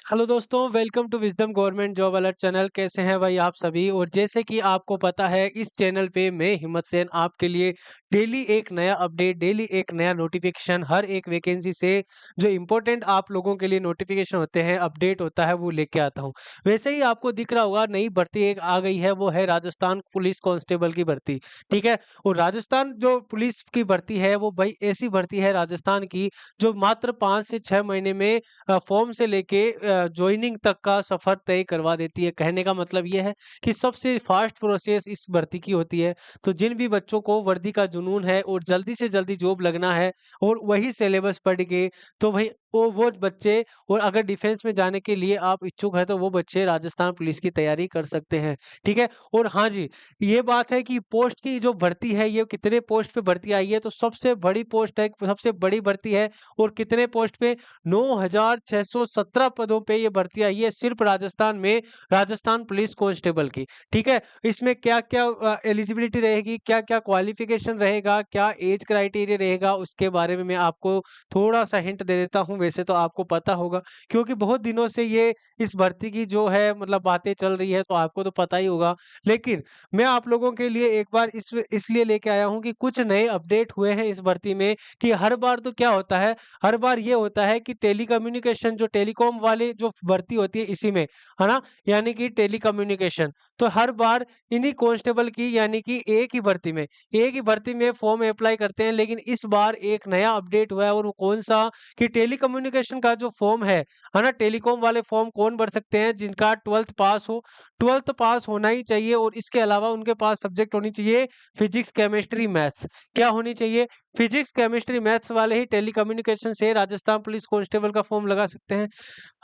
Hello दोस्तों, welcome to Wisdom government job alert channel. कैसे हैं भाई आप सभी? और जैसे कि आपको पता है, इस चैनल पे मैं हिम्मत सेन आपके लिए डेली एक नया अपडेट, डेली एक नया नोटिफिकेशन, हर एक वैकेंसी से जो इम्पोर्टेंट आप लोगों के लिए नोटिफिकेशन होते हैं, अपडेट होता है, वो लेके आता हूँ। वैसे ही आपको दिख रहा होगा, नई भर्ती एक आ गई है, वो है राजस्थान पुलिस कांस्टेबल की भर्ती। ठीक है। और राजस्थान जो पुलिस की भर्ती है, वो भाई ऐसी भर्ती है राजस्थान की, जो मात्र 5 से 6 महीने में फॉर्म से लेके जॉइनिंग तक का सफर तय करवा देती है। कहने का मतलब ये है कि सबसे फास्ट प्रोसेस इस भर्ती की होती है। तो जिन भी बच्चों को वर्दी का जुनून है और जल्दी से जल्दी जॉब लगना है और वही सिलेबस पढ़ के, तो भाई वो बच्चे, और अगर डिफेंस में जाने के लिए आप इच्छुक हैं तो वो बच्चे राजस्थान पुलिस की तैयारी कर सकते हैं। ठीक है। और हाँ जी, ये बात है कि पोस्ट की जो भर्ती है, ये कितने पोस्ट पे भर्ती आई है, तो सबसे बड़ी पोस्ट है, सबसे बड़ी भर्ती है। और कितने पोस्ट पे? 9,617 पदों पे ये भर्ती आई है सिर्फ राजस्थान में, राजस्थान पुलिस कांस्टेबल की। ठीक है। इसमें क्या-क्या एलिजिबिलिटी रहेगी, क्या-क्या क्वालिफिकेशन रहेगा, क्या एज क्राइटेरिया रहेगा, उसके बारे में मैं आपको थोड़ा-सा हिंट दे देता हूँ। वैसे तो आपको पता होगा, क्योंकि बहुत दिनों से ये इस भर्ती की जो है मतलब बातें चल रही है, तो आपको तो पता ही होगा। लेकिन मैं आप लोगों के लिए एक बार इसलिए लेके आया हूँ कि कुछ नए अपडेट हुए हैं इस भर्ती में। कि हर बार तो क्या होता है, हर बार ये होता है कि टेलीकम्युनिकेशन, जो टेलीकॉम वाले जो भर्ती होती है इसी में, है ना? यानी कि टेलीकम्युनिकेशन, तो हर बार इन्हीं कांस्टेबल की, यानी कि एक ही भर्ती में फॉर्म अप्लाई करते हैं। लेकिन इस बार एक नया अपडेट हुआ है, और वो कौन सा? कि टेलीकम्युनिकेशन का जो फॉर्म है ना? टेलीकॉम वाले फॉर्म कौन भर सकते हैं? जिनका 12th पास हो। 12th पास होना ही चाहिए, और इसके अलावा उनके पास सब्जेक्ट होनी चाहिए फिजिक्स, केमिस्ट्री, मैथ्स। क्या होनी चाहिए? फिजिक्स, केमिस्ट्री, मैथ्स वाले ही टेलीकम्युनिकेशन से राजस्थान पुलिस कांस्टेबल का फॉर्म लगा सकते हैं।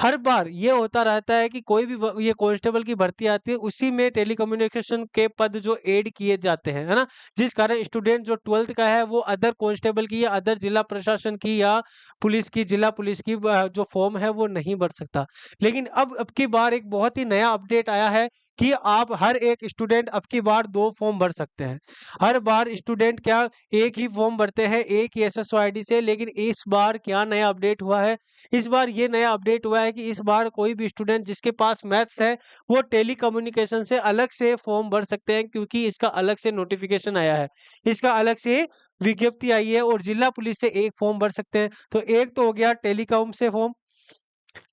हर बार ये होता रहता है कि कोई भी ये कांस्टेबल की भर्ती आती है, उसी में टेलीकम्युनिकेशन के पद जो ऐड किए जाते हैं, है ना? जिस कारण स्टूडेंट जो 12th का है, वो अदर कांस्टेबल की या अदर जिला प्रशासन की या पुलिस की, जिला पुलिस की जो फॉर्म है, वो नहीं भर सकता। लेकिन अब की बार एक बहुत ही नया अपडेट आया है कि आप हर एक स्टूडेंट अब की बार 2 फॉर्म भर सकते हैं। हर बार स्टूडेंट क्या एक ही फॉर्म भरते हैं, एक ही एसएसओ आईडी से। लेकिन इस बार क्या नया अपडेट हुआ है? इस बार ये नया अपडेट हुआ है कि इस बार कोई भी स्टूडेंट जिसके पास मैथ्स है, वो टेलीकम्युनिकेशन से अलग से फॉर्म भर सकते हैं, क्योंकि इसका अलग से नोटिफिकेशन आया है। इसका अलग से विज्ञप्ति आई है, और जिला पुलिस से एक फॉर्म भर सकते हैं। तो एक तो हो गया टेलीकॉम से फॉर्म,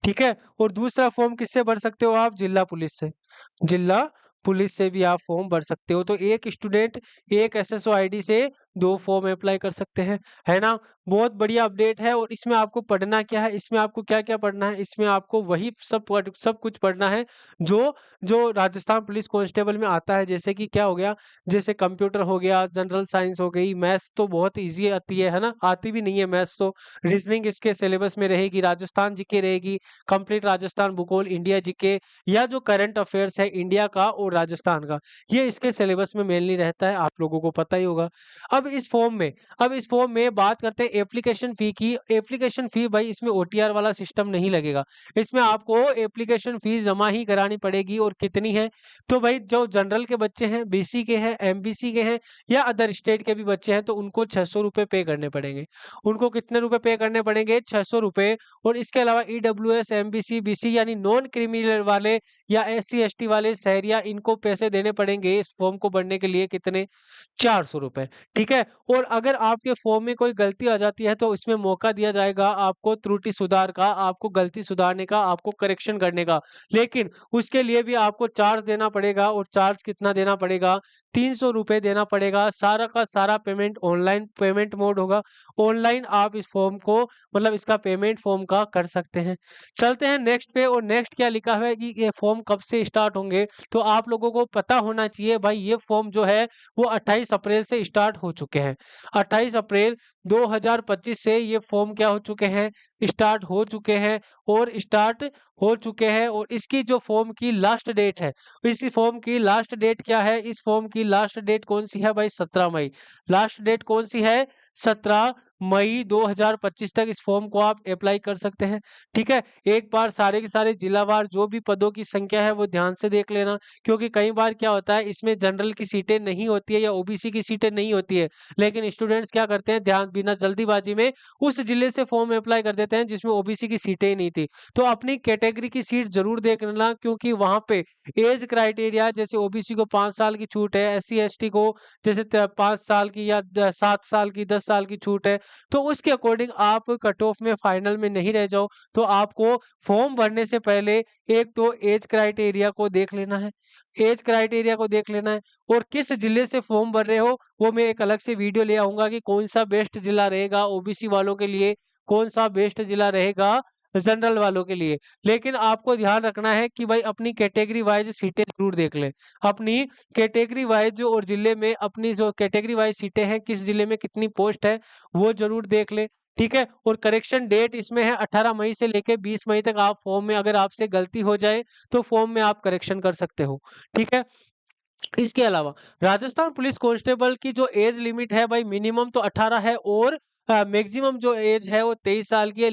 ठीक है? और दूसरा फॉर्म किससे भर सकते हो आप? जिला पुलिस से। जिला पुलिस से भी आप फॉर्म भर सकते हो। तो एक स्टूडेंट एक एसएसओ आईडी से 2 फॉर्म अप्लाई कर सकते हैं, है ना? बहुत बढ़िया अपडेट है। और इसमें आपको पढ़ना क्या है? इसमें आपको क्या-क्या पढ़ना है? इसमें आपको वही सब कुछ पढ़ना है जो जो राजस्थान पुलिस कांस्टेबल में आता है। जैसे कि क्या हो गया? जैसे कंप्यूटर हो गया, जनरल साइंस हो गई, मैथ्स तो बहुत ईज़ी आती है ना? आती भी नहीं है मैथ्स तो। रीजनिंग इसके सिलेबस में रहेगी, राजस्थान जीके रहेगी, कंप्लीट राजस्थान भूगोल, इंडिया जीके, या जो करंट अफेयर्स है इंडिया का और राजस्थान का, ये इसके सिलेबस में मेनली रहता है, आप लोगों को पता ही होगा। अब इस फॉर्म में बात करते हैं एप्लीकेशन फ़ी की। एप्लीकेशन फ़ी भाई, इसमें ओटीआर वाला सिस्टम नहीं लगेगा। इसमें आपको एप्लीकेशन फ़ीस जमा ही करानी पड़ेगी। और कितनी है? तो भाई जो जनरल के बच्चे हैं, बीसी के हैं, एमबीसी के हैं, या अदर स्टेट के भी बच्चे हैं, तो उनको 600 रुपए पे करने पड़ेंगे। उनको कितने रुपए पे करने पड़ेंगे? 600 रुपए। और इसके अलावा ईडब्ल्यूएस, एमबीसी, बीसी यानी नॉन क्रिमिनल वाले या एससी एसटी वाले शहरिया, इनको पैसे देने पड़ेंगे इस फॉर्म को भरने के लिए। कितने? 400 रुपए। ठीक है। और अगर आपके फॉर्म में कोई गलती आ जाती है, तो इसमें मौका दिया जाएगा आपको त्रुटि सुधार का, आपको गलती सुधारने का, आपको करेक्शन करने का। लेकिन उसके लिए भी आपको चार्ज देना पड़ेगा। और चार्ज कितना देना पड़ेगा? 300 रुपए देना पड़ेगा। सारा का सारा पेमेंट ऑनलाइन पेमेंट मोड होगा। ऑनलाइन आप इस फॉर्म को, मतलब इसका पेमेंट फॉर्म का कर सकते हैं। चलते हैं नेक्स्ट पे। और नेक्स्ट क्या लिखा हुआ है कि ये फॉर्म कब से स्टार्ट होंगे? तो आप लोगों को पता होना चाहिए भाई, ये फॉर्म जो है वो 28 अप्रैल से स्टार्ट हो चुके हैं। 28 अप्रैल 2025 से ये फॉर्म क्या हो चुके हैं? स्टार्ट हो चुके हैं। और स्टार्ट हो चुके हैं। और इसकी जो फॉर्म की लास्ट डेट है, इसी फॉर्म की लास्ट डेट क्या है? इस फॉर्म की लास्ट डेट कौन सी है भाई? 17 मई। लास्ट डेट कौन सी है? 17 मई 2025 तक इस फॉर्म को आप अप्लाई कर सकते हैं। ठीक है, एक बार सारे के सारे जिलावार जो भी पदों की संख्या है वो ध्यान से देख लेना, क्योंकि कई बार क्या होता है इसमें जनरल की सीटें नहीं होती है या ओबीसी की सीटें नहीं होती है, लेकिन स्टूडेंट्स क्या करते हैं ध्यान बिना जल्दीबाजी में उस जिले से फॉर्म अप्लाई कर देते हैं जिसमें ओबीसी की सीटें ही नहीं थी। तो अपनी कैटेगरी की सीट जरूर देख लेना, क्योंकि वहां पे एज क्राइटेरिया जैसे ओबीसी को 5 साल की छूट है, एससी एसटी को जैसे 5 साल की या 7 साल की 10 साल की छूट है, तो उसके अकॉर्डिंग आप कट ऑफ में फाइनल में नहीं रह जाओ। तो आपको फॉर्म भरने से पहले एक तो एज क्राइटेरिया को देख लेना है, एज क्राइटेरिया को देख लेना है, और किस जिले से फॉर्म भर रहे हो वो मैं एक अलग से वीडियो ले आऊंगा कि कौन सा बेस्ट जिला रहेगा ओबीसी वालों के लिए, कौन सा बेस्ट जिला रहेगा जनरल वालों के लिए। लेकिन आपको ध्यान रखना है कि भाई अपनी कैटेगरी वाइज सीटें जरूर देख लें, अपनी कैटेगरी वाइज और जिले में अपनी जो कैटेगरी वाइज सीटें हैं किस जिले में कितनी पोस्ट है वो जरूर देख लें। ठीक है, और करेक्शन डेट इसमें है 18 मई से लेके 20 मई तक। आप फॉर्म में अगर आपसे गलती हो जाए तो फॉर्म में आप करेक्शन कर सकते हो। ठीक है, इसके अलावा राजस्थान पुलिस कांस्टेबल की जो एज लिमिट है भाई मिनिमम तो 18 है, और मैक्सिमम जो एज है वो 23 साल की है।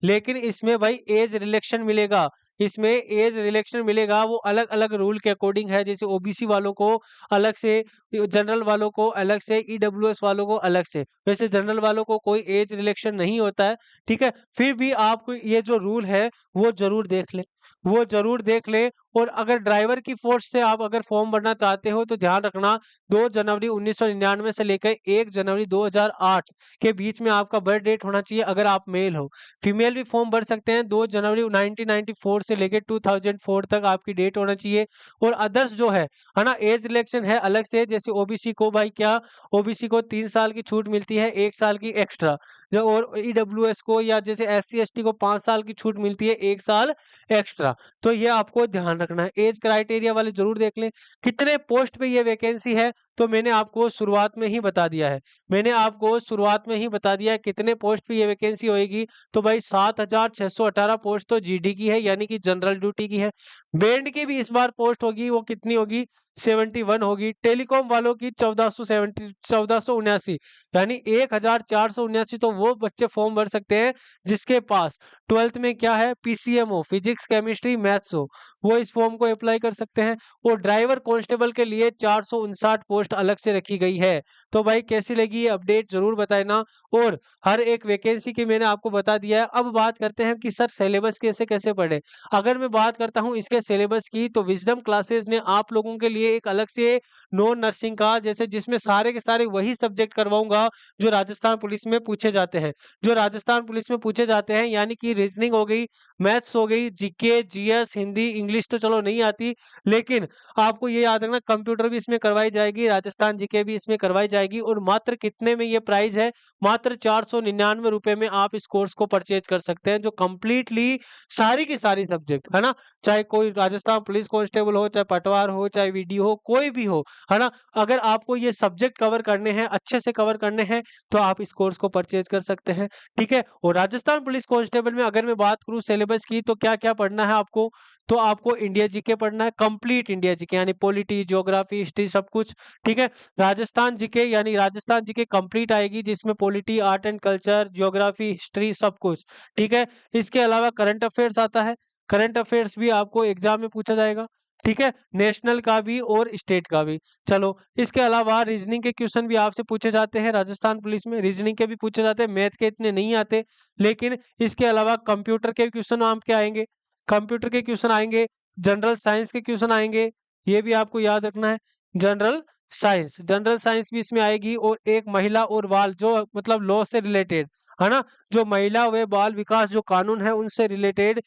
लेकिन इसमें भाई एज रिलैक्शन मिलेगा, इसमें एज रिलैक्शन मिलेगा, वो अलग अलग रूल के अकॉर्डिंग है। जैसे ओबीसी वालों को अलग से, जनरल वालों को अलग से, ईडब्ल्यूएस वालों को अलग से। वैसे जनरल वालों को कोई एज रिलैक्शन नहीं होता है। ठीक है, फिर भी आपको ये जो रूल है वो जरूर देख ले, वो जरूर देख ले। और अगर ड्राइवर की फोर्स से आप अगर फॉर्म भरना चाहते हो तो ध्यान रखना 2 जनवरी 1999 से लेकर 1 जनवरी 2008 के बीच में आपका बर्थ डेट होना चाहिए अगर आप मेल हो। फीमेल भी फॉर्म भर सकते हैं, 2 जनवरी 1994 से लेकर 2004 तक आपकी डेट होना चाहिए। और अदर्स जो है ना, एज रिलैक्शन है अलग से। जैसे ओबीसी को भाई क्या, ओबीसी को 3 साल की छूट मिलती है, 1 साल की एक्स्ट्रा जो, और ईडब्ल्यूएस को या जैसे एससी एसटी को 5 साल की छूट मिलती है, 1 साल एक्स्ट्रा। तो ये आपको ध्यान रखना है, एज क्राइटेरिया वाले जरूर देख लें। कितने पोस्ट पे ये वैकेंसी है तो मैंने आपको शुरुआत में ही बता दिया है, मैंने आपको शुरुआत में ही बता दिया है कितने पोस्ट पे ये वैकेंसी होएगी। तो भाई 7618 पोस्ट तो जीडी की है, यानी कि जनरल ड्यूटी की है। बैंड की भी इस बार पोस्ट होगी, वो कितनी होगी, 71 होगी। टेलीकॉम वालों की 1479, यानी 1479। तो वो बच्चे फॉर्म भर सकते हैं जिसके पास 12th में क्या है, पीसीएम हो, फिजिक्स केमिस्ट्री मैथ्स हो, वो इस फॉर्म को अप्लाई कर सकते हैं। और ड्राइवर कांस्टेबल के लिए 459 पोस्ट अलग से रखी गई है। तो भाई कैसी लगी ये अपडेट जरूर बताना। और हर एक वैकेंसी की मैंने आपको बता दिया है। अब बात करते हैं कि सर सिलेबस कैसे कैसे पढ़े। अगर मैं बात करता हूं इसके सिलेबस की, तो विजडम क्लासेस ने आप लोगों के लिए एक अलग से नॉन नर्सिंग का, जैसे जिसमें सारे के सारे वही सब्जेक्ट करवाऊंगा जो राजस्थान पुलिस में पूछे जाते हैं, जो राजस्थान पुलिस में पूछे जाते हैं, यानी कि रीजनिंग हो गई, मैथ्स हो गई, जीके, जीएस, हिंदी, इंग्लिश तो चलो नहीं आती, लेकिन आपको ये याद रखना कंप्यूटर भी इसमें करवाई जाएगी, राजस्थान जीके भी इसमें करवाई जाएगी। और मात्र कितने में ये प्राइस है, मात्र 499 रुपए में आप इस कोर्स को परचेज कर सकते हैं, जो कंप्लीटली सारी की सारी सब्जेक्ट है ना, चाहे कोई राजस्थान पुलिस कांस्टेबल हो, चाहे पटवार हो, चाहे वीडियो हो, कोई भी हो, है ना। अगर आपको ये सब्जेक्ट कवर करने हैं, अच्छे से कवर करने हैं, तो आप इस कोर्स को परचेज कर सकते हैं। ठीक है, और राजस्थान पुलिस कांस्टेबल में अगर मैं बात करूं सिलेबस की, तो क्या क्या पढ़ना है आपको, तो आपको इंडिया जीके पढ़ना है, कंप्लीट इंडिया जीके, यानी पॉलिटी, ज्योग्राफी, हिस्ट्री, सब कुछ। ठीक है, राजस्थान जीके यानी राजस्थान जीके कंप्लीट आएगी, जिसमें polity, art and culture, geography, history, सब कुछ। ठीक है, इसके अलावा करंट अफेयर्स आता है, करंट अफेयर्स भी आपको एग्जाम में पूछा जाएगा। ठीक है, नेशनल का भी और स्टेट का भी। चलो, इसके अलावा रीजनिंग के क्वेश्चन भी आपसे पूछे जाते हैं, राजस्थान पुलिस में रीजनिंग के भी पूछे जाते हैं, मैथ के इतने नहीं आते। लेकिन इसके अलावा कंप्यूटर के क्वेश्चन आपके आएंगे, कंप्यूटर के क्वेश्चन आएंगे, जनरल साइंस के क्वेश्चन आएंगे, ये भी आपको याद रखना है। जनरल साइंस, जनरल साइंस भी इसमें आएगी। और एक महिला और बाल, जो मतलब लॉ से रिलेटेड है ना, जो महिला व बाल विकास जो कानून है उनसे रिलेटेड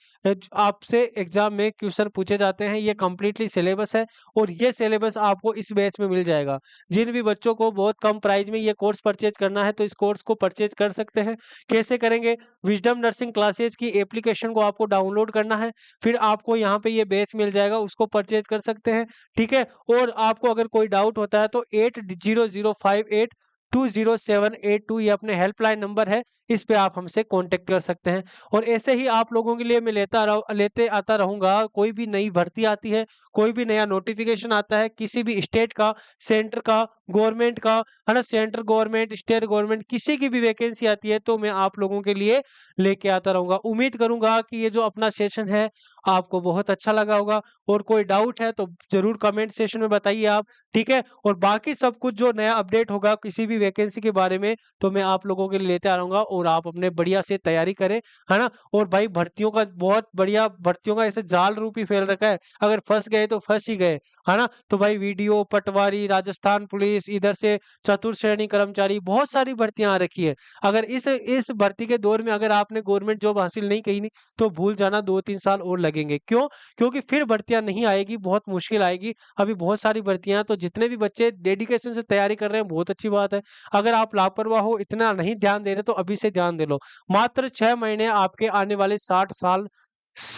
आपसे एग्जाम में क्वेश्चन पूछे जाते हैं। ये कंप्लीटली सिलेबस है, और ये सिलेबस आपको इस बैच में मिल जाएगा। जिन भी बच्चों को बहुत कम प्राइस में ये कोर्स परचेज करना है, तो इस कोर्स को परचेज कर सकते हैं। कैसे करेंगे, विजडम नर्सिंग क्लासेस की एप्लीकेशन को आपको डाउनलोड करना है, फिर आपको यहाँ पे ये बैच मिल जाएगा, उसको परचेज कर सकते हैं। ठीक है, और आपको अगर कोई डाउट होता है तो 800582 207882 ये अपने हेल्पलाइन नंबर है, इस पे आप हमसे कॉन्टैक्ट कर सकते हैं। और ऐसे ही आप लोगों के लिए मैं लेते आता रहूँगा, कोई भी नई भर्ती आती है, कोई भी नया नोटिफ़िकेशन आता है, किसी भी स्टेट का, सेंटर का, गवर्नमेंट का, है ना? सेंट्रल गवर्नमेंट, स्टेट गवर्नमेंट किसी की भी वैकेंसी आती है तो मैं आप लोगों के लिए लेके आता रहूँगा। उम्मीद करूँगा कि ये जो अपना सेशन है आपको बहुत अच्छा लगा होगा, और कोई डाउट है तो ज़रूर कमेंट सेशन में बताइए आप, ठीक है? और बाकी सब कुछ जो नया अपडेट होगा किसी भी वैकेंसी के बारे में तो मैं आप लोगों के लिए लेते आ रहूँगा, और आप अपने बढ़िया से तैयारी करें, है ना? और भाई भर्तियों का बहुत बढ़िया, भर्तियों का ऐसे जाल रूप ही फैल रखा है, अगर फँस गए तो फँस ही गए, है ना? तो भाई वीडियो, पटवारी, राजस्थान पुलिस, इधर से चतुर्थ श्रेणी कर्मचारी, बहुत सारी भर्तियाँ आ रखी है। अगर इस भर्ती के दौर में अगर आपने गवर्नमेंट जॉब हासिल नहीं की तो भूल जाना, 2-3 साल और लगेंगे। क्यों? क्योंकि फिर भर्तियाँ नहीं आएगी, बहुत मुश्किल आएगी। अभी बहुत सारी भर्तियाँ हैं, तो जितने भी बच्चे डेडिकेशन से तैयारी कर रहे हैं, बहुत अच्छी बात है। अगर आप लापरवाह हो, इतना नहीं ध्यान दे रहे, तो अभी से ध्यान दे लो। मात्र 6 महीने आपके आने वाले 60 साल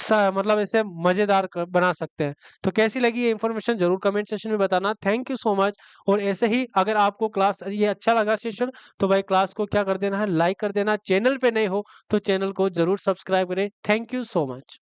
मतलब ऐसे मज़ेदार बना सकते हैं। तो कैसी लगी ये इन्फॉर्मेशन ज़रूर कमेंट सेक्शन में बताना। Thank you so much. और ऐसे ही अगर आपको क्लास ये अच्छा लगा सेशन, तो भाई क्लास को क्या कर देना है, लाइक कर देना। चैनल पे नए हो तो चैनल को ज़रूर सब्सक्राइब करें। Thank you so much.